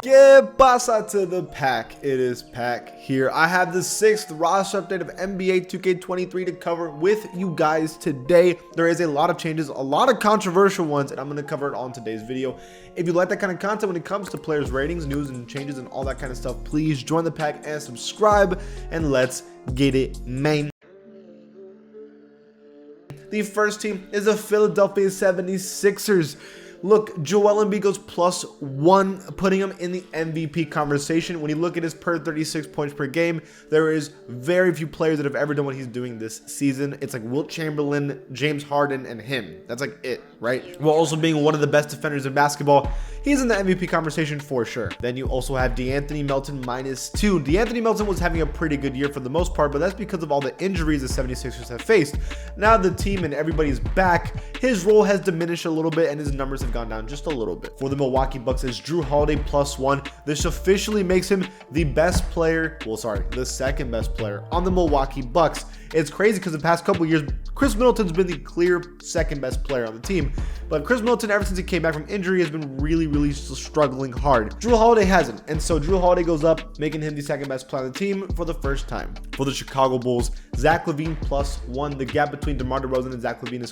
¿Qué pasa to the pack? It is Pack here. I have the 6th roster update of NBA 2K23 to cover with you guys today. There is a lot of changes, a lot of controversial ones, and I'm going to cover it on today's video. If you like that kind of content when it comes to players' ratings, news, and changes, and all that kind of stuff, please join the pack and subscribe, and let's get it, man. The first team is the Philadelphia 76ers. Look, Joel Embiid goes +1, putting him in the MVP conversation. When you look at his per 36 points per game, there is very few players that have ever done what he's doing this season. It's like Wilt Chamberlain, James Harden, and him. That's like it, right? While also being one of the best defenders in basketball, he's in the MVP conversation for sure. Then you also have De'Anthony Melton -2. De'Anthony Melton was having a pretty good year for the most part, but that's because of all the injuries the 76ers have faced. Now the team and everybody's back, his role has diminished a little bit and his numbers have gone down just a little bit. For the Milwaukee Bucks is Jrue Holiday +1. This officially makes him the best player, the second best player on the Milwaukee Bucks. It's crazy because the past couple years, Chris Middleton's been the clear second best player on the team. But Chris Middleton, ever since he came back from injury, has been really struggling hard. Jrue Holiday hasn't, and so Jrue Holiday goes up, making him the second best player on the team for the first time. For the Chicago Bulls, Zach LaVine +1. The gap between DeMar DeRozan and Zach LaVine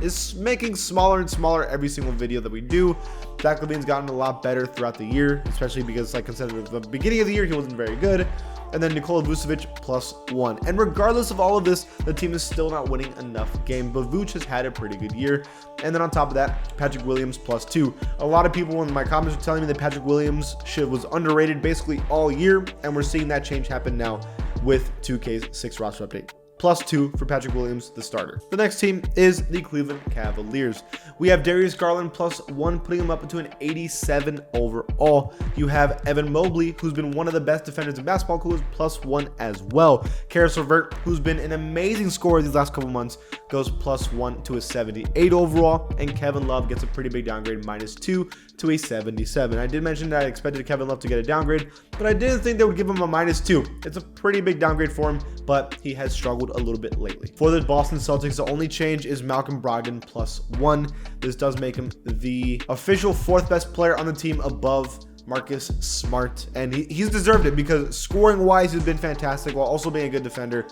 is making smaller and smaller every single video that we do. Zach LaVine's gotten a lot better throughout the year, especially because, like I said, at the beginning of the year, he wasn't very good. And then Nikola Vucevic +1. And regardless of all of this, the team is still not winning enough games, but Vuce has had a pretty good year. And then on top of that, Patrick Williams +2. A lot of people in my comments were telling me that Patrick Williams was underrated basically all year, and we're seeing that change happen now with 2K's 6th roster update. +2 for Patrick Williams, the starter. The next team is the Cleveland Cavaliers. We have Darius Garland +1, putting him up into an 87 overall. You have Evan Mobley, who's been one of the best defenders in basketball, who is +1 as well. Caris LeVert, who's been an amazing scorer these last couple months, goes +1 to a 78 overall. And Kevin Love gets a pretty big downgrade, -2 to a 77. I did mention that I expected Kevin Love to get a downgrade, but I didn't think they would give him a -2. It's a pretty big downgrade for him, but he has struggled a little bit lately. For the Boston Celtics, the only change is Malcolm Brogdon +1. This does make him the official 4th best player on the team above Marcus Smart, and he's deserved it because scoring wise he's been fantastic while also being a good defender.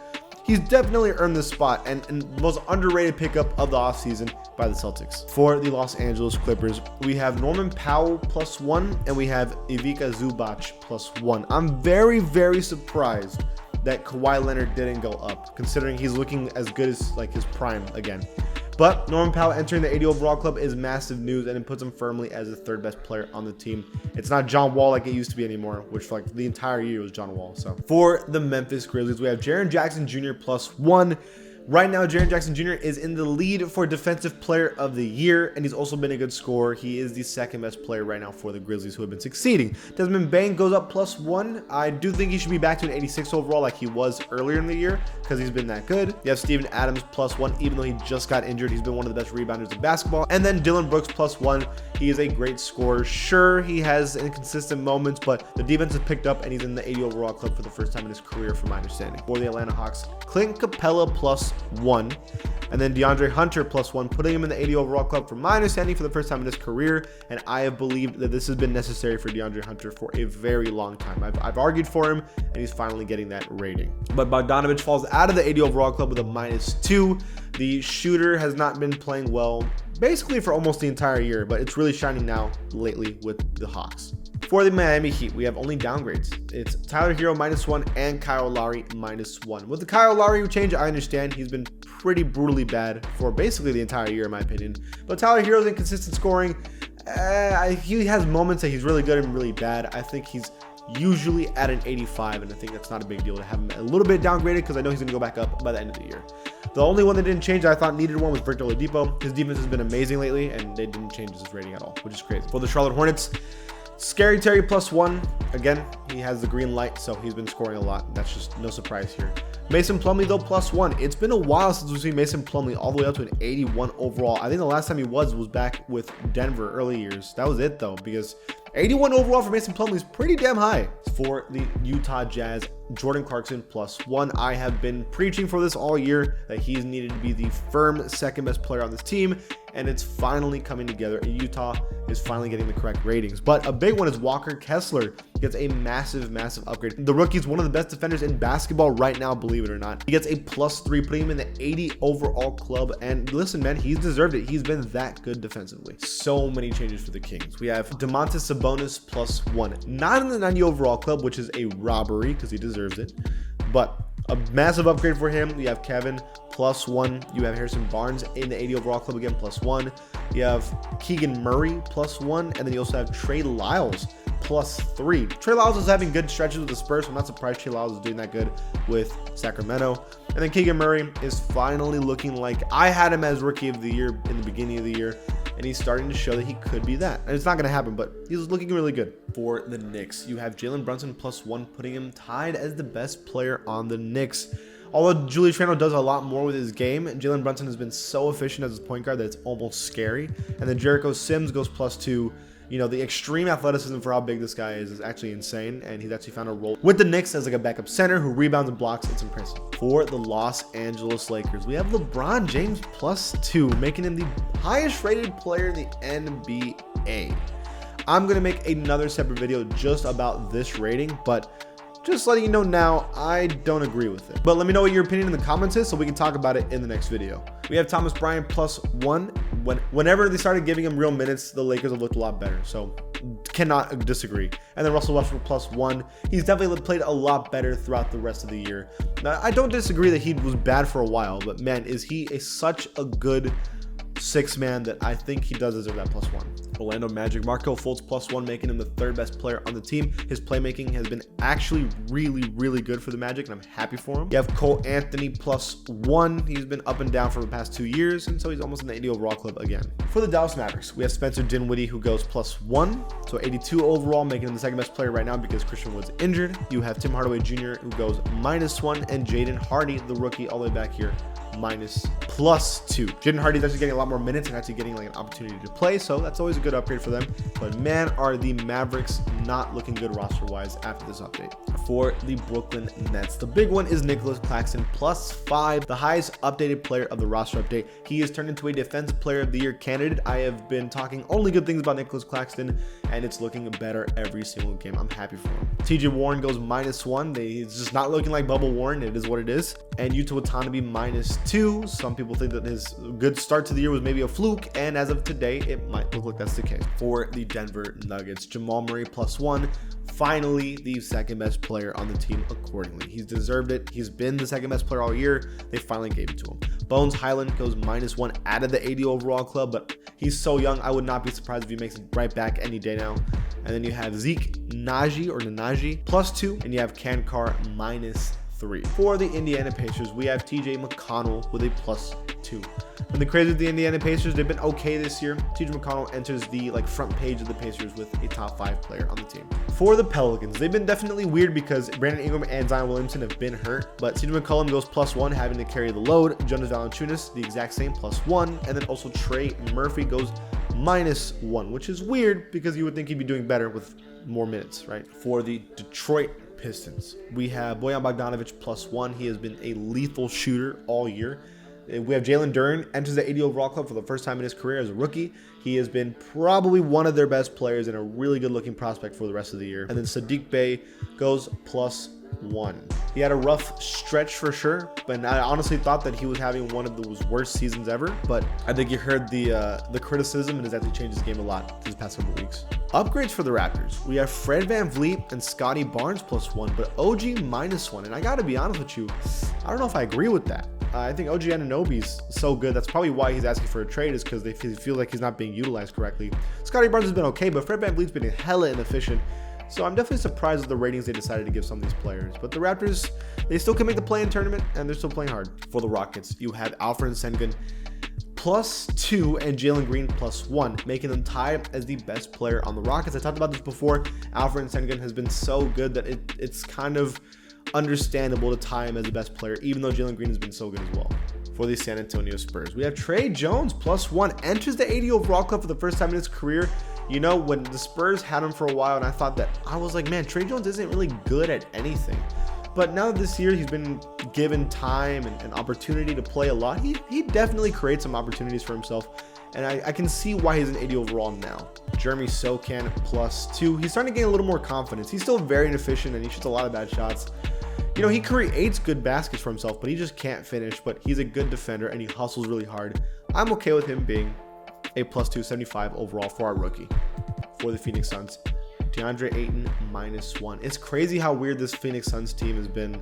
He's definitely earned this spot and the most underrated pickup of the offseason by the Celtics. For the Los Angeles Clippers, we have Norman Powell +1 and we have Ivica Zubac +1. I'm very surprised that Kawhi Leonard didn't go up, considering he's looking as good as like his prime again. But Norman Powell entering the 80 overall club is massive news, and it puts him firmly as the 3rd best player on the team. It's not John Wall like it used to be anymore, which for like the entire year was John Wall. So for the Memphis Grizzlies, we have Jaren Jackson Jr. +1. Right now, Jaren Jackson Jr. is in the lead for Defensive Player of the Year, and he's also been a good scorer. He is the 2nd best player right now for the Grizzlies, who have been succeeding. Desmond Bane goes up +1. I do think he should be back to an 86 overall like he was earlier in the year because he's been that good. You have Steven Adams +1, even though he just got injured. He's been one of the best rebounders in basketball. And then Dylan Brooks +1. He is a great scorer. Sure, he has inconsistent moments, but the defense has picked up, and he's in the 80 overall club for the first time in his career, from my understanding. For the Atlanta Hawks, Clint Capella +1, and then DeAndre Hunter +1, putting him in the 80 overall club from my understanding for the first time in his career. And I have believed that this has been necessary for DeAndre Hunter for a very long time. I've argued for him, and he's finally getting that rating. But Bogdanovich falls out of the 80 overall club with a -2. The shooter has not been playing well basically for almost the entire year, but it's really shining now lately with the Hawks. For the Miami Heat, we have only downgrades. It's Tyler Hero -1 and Kyle Lowry -1. With the Kyle Lowry change, I understand he's been pretty brutally bad for basically the entire year, in my opinion. But Tyler Hero's inconsistent scoring. He has moments that he's really good and really bad. I think he's usually at an 85, and I think that's not a big deal to have him a little bit downgraded because I know he's going to go back up by the end of the year. The only one that didn't change that I thought needed one was Victor Oladipo. His defense has been amazing lately, and they didn't change his rating at all, which is crazy. For the Charlotte Hornets, Scary Terry +1. Again, he has the green light, so he's been scoring a lot. That's just no surprise here. Mason Plumlee, though, +1. It's been a while since we've seen Mason Plumlee all the way up to an 81 overall. I think the last time he was back with Denver early years. That was it, though, because 81 overall for Mason Plumlee is pretty damn high. For the Utah Jazz, Jordan Clarkson +1. I have been preaching for this all year, that he's needed to be the firm second best player on this team, and it's finally coming together, and Utah is finally getting the correct ratings. But a big one is Walker Kessler. He gets a massive upgrade. The rookie's one of the best defenders in basketball right now, believe it or not. He gets a +3, putting him in the 80 overall club. And listen, man, he's deserved it. He's been that good defensively. So many changes for the Kings. We have Domantas Sabonis +1. Not in the 90 overall club, which is a robbery because he deserves it. But a massive upgrade for him. You have Kevin +1. You have Harrison Barnes in the 80 overall club again +1. You have Keegan Murray +1. And then you also have Trey Lyles +3. Trey Lyles is having good stretches with the Spurs, so I'm not surprised Trey Lyles is doing that good with Sacramento. And then Keegan Murray is finally looking like I had him as rookie of the year in the beginning of the year, and he's starting to show that he could be that. And it's not going to happen, but he's looking really good. For the Knicks, you have Jalen Brunson +1, putting him tied as the best player on the Knicks. Although Julius Randle does a lot more with his game, Jalen Brunson has been so efficient as a point guard that it's almost scary. And then Jericho Sims goes +2. You know, the extreme athleticism for how big this guy is actually insane, and he's actually found a role with the Knicks as like a backup center who rebounds and blocks. It's impressive. For the Los Angeles Lakers, we have LeBron James +2, making him the highest rated player in the NBA. I'm going to make another separate video just about this rating, but just letting you know now, I don't agree with it. But let me know what your opinion in the comments is so we can talk about it in the next video. We have Thomas Bryant +1. Whenever they started giving him real minutes, the Lakers have looked a lot better. So cannot disagree. And then Russell Westbrook +1. He's definitely played a lot better throughout the rest of the year. Now, I don't disagree that he was bad for a while, but man, is he such a good six man that I think he does deserve that +1. Orlando Magic, Markelle Fultz +1, making him the third best player on the team. His playmaking has been actually really good for the Magic, and I'm happy for him. You have Cole Anthony +1. He's been up and down for the past 2 years, and so he's almost in the 80 overall club again. For the Dallas Mavericks, we have Spencer Dinwiddie, who goes +1, so 82 overall, making him the second best player right now because Christian Wood's injured. You have Tim Hardaway Jr., who goes -1, and Jaden Hardy, the rookie, all the way back here, +2. Jaden Hardy is actually getting a lot more minutes and actually getting like an opportunity to play, so that's always a good upgrade for them. But man, are the Mavericks not looking good roster-wise after this update. For the Brooklyn Nets, the big one is Nicholas Claxton +5, the highest updated player of the roster update. He has turned into a Defensive Player of the Year candidate. I have been talking only good things about Nicholas Claxton, and it's looking better every single game. I'm happy for him. TJ Warren goes -1. He's just not looking like Bubble Warren. It is what it is. And Yuta Watanabe -2. Some people think that his good start to the year was maybe a fluke, and as of today, it might look like that's the case. For the Denver Nuggets, Jamal Murray +1. Finally, the second best player on the team accordingly. He's deserved it. He's been the second best player all year. They finally gave it to him. Bones Highland goes -1 out of the 80 overall club, but he's so young. I would not be surprised if he makes it right back any day now. And then you have Zeke Nnaji +2, and you have Kankar -3. For the Indiana Pacers, we have TJ McConnell with a +2. And the crazy with the Indiana Pacers, they've been okay this year. TJ McConnell enters the front page of the Pacers with a top 5 player on the team. For the Pelicans, they've been definitely weird because Brandon Ingram and Zion Williamson have been hurt, but CJ McCollum goes +1, having to carry the load. Jonas Valanciunas, the exact same, +1, and then also Trey Murphy goes -1, which is weird because you would think he'd be doing better with more minutes, right? For the Detroit Pistons, we have Bojan Bogdanovic +1. He has been a lethal shooter all year. We have Jalen Duren enters the 80 overall club for the first time in his career as a rookie. He has been probably one of their best players and a really good looking prospect for the rest of the year. And then Sadiq Bey goes +1. He had a rough stretch for sure, but I honestly thought that he was having one of those worst seasons ever. But I think he heard the criticism and has actually changed his game a lot these past couple weeks. Upgrades for the Raptors. We have Fred VanVleet and Scotty Barnes +1, but OG -1. And I gotta be honest with you, I don't know if I agree with that. I think OG Anunoby's so good. That's probably why he's asking for a trade, is because they feel like he's not being utilized correctly. Scotty Barnes has been okay, but Fred VanVleet's been hella inefficient. So I'm definitely surprised with the ratings they decided to give some of these players. But the Raptors, they still can make the play-in tournament, and they're still playing hard. For the Rockets, you have Alfred Sengun +2 and Jalen Green +1, making them tied as the best player on the Rockets. I talked about this before. Alfred Sengun has been so good that it's kind of understandable to tie him as the best player, even though Jalen Green has been so good as well. For the San Antonio Spurs, we have Trey Jones +1, enters the 80 overall club for the first time in his career. You know, when the Spurs had him for a while, and I was like, man, Tre Jones isn't really good at anything. But now this year he's been given time and opportunity to play a lot. He definitely creates some opportunities for himself. And I can see why he's an 80 overall now. Jeremy Sochan +2. He's starting to gain a little more confidence. He's still very inefficient and he shoots a lot of bad shots. You know, he creates good baskets for himself, but he just can't finish. But he's a good defender and he hustles really hard. I'm okay with him being a +2, 75 overall for our rookie for the Phoenix Suns. DeAndre Ayton -1. It's crazy how weird this Phoenix Suns team has been.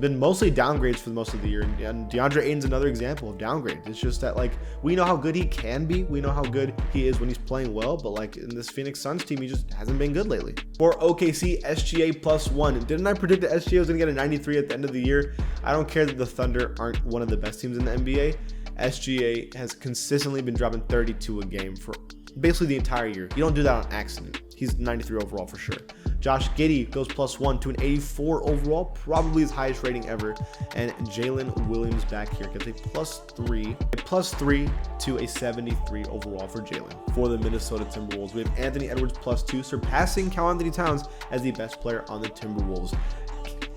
Mostly downgrades for most of the year, and DeAndre Ayton's another example of downgrades. It's just that, like, we know how good he can be, we know how good he is when he's playing well, but like in this Phoenix Suns team, he just hasn't been good lately. For OKC, SGA +1. Didn't I predict that SGA was gonna get a 93 at the end of the year? I don't care that the Thunder aren't one of the best teams in the NBA. SGA has consistently been dropping 32 a game for basically the entire year. You don't do that on accident. He's 93 overall for sure. Josh Giddey goes +1 to an 84 overall, probably his highest rating ever. And Jalen Williams back here gets a +3 to a 73 overall for Jalen. For the Minnesota Timberwolves, we have Anthony Edwards +2, surpassing Karl-Anthony Towns as the best player on the Timberwolves.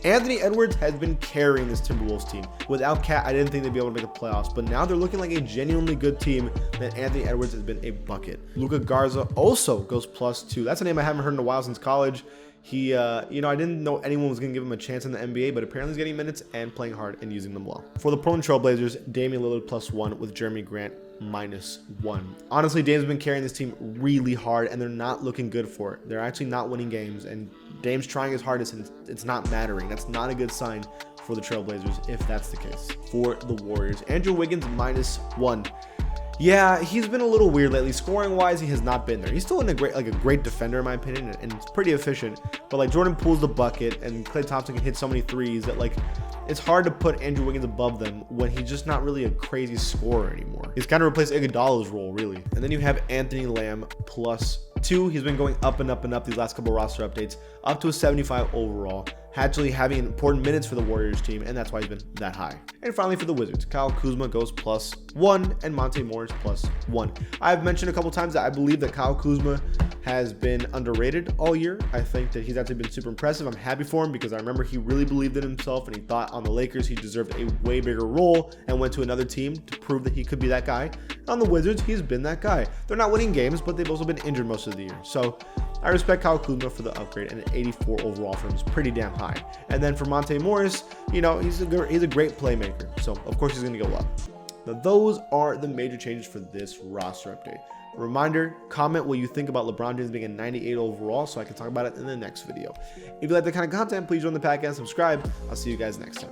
Anthony Edwards has been carrying this Timberwolves team. Without Cat, I didn't think they'd be able to make the playoffs, but now they're looking like a genuinely good team, and Anthony Edwards has been a bucket. Luka Garza also goes +2. That's a name I haven't heard in a while since college. He, I didn't know anyone was going to give him a chance in the NBA, but apparently he's getting minutes and playing hard and using them well. For the Portland Trail Blazers, Damian Lillard +1 with Jeremy Grant -1. Honestly, Dame's been carrying this team really hard, and they're not looking good for it. They're actually not winning games, and Dame's trying his hardest, and it's not mattering. That's not a good sign for the Trailblazers if that's the case. For the Warriors, Andrew Wiggins -1. Yeah, he's been a little weird lately. Scoring wise, he has not been there. He's still a great defender in my opinion, and it's pretty efficient. But like Jordan Poole's the bucket, and Klay Thompson can hit so many threes that like it's hard to put Andrew Wiggins above them when he's just not really a crazy scorer anymore. He's kind of replaced Iguodala's role really. And then you have Anthony Lamb +2. He's been going up and up and up these last couple roster updates, up to a 75 overall. Actually having important minutes for the Warriors team, and that's why he's been that high. And finally for the Wizards, Kyle Kuzma goes +1 and Monte Morris +1. I've mentioned a couple times that I believe that Kyle Kuzma has been underrated all year. I think that he's actually been super impressive. I'm happy for him because I remember he really believed in himself and he thought on the Lakers he deserved a way bigger role and went to another team to prove that he could be that guy. On the Wizards, he's been that guy. They're not winning games, but they've also been injured most of the year. So I respect Kyle Kuzma for the upgrade, and an 84 overall for him is pretty damn high. And then for Monte Morris, he's a great playmaker, so of course he's going to go up. Now those are the major changes for this roster update. A reminder, comment what you think about LeBron James being a 98 overall so I can talk about it in the next video. If you like that kind of content, please join the pack and subscribe. I'll see you guys next time.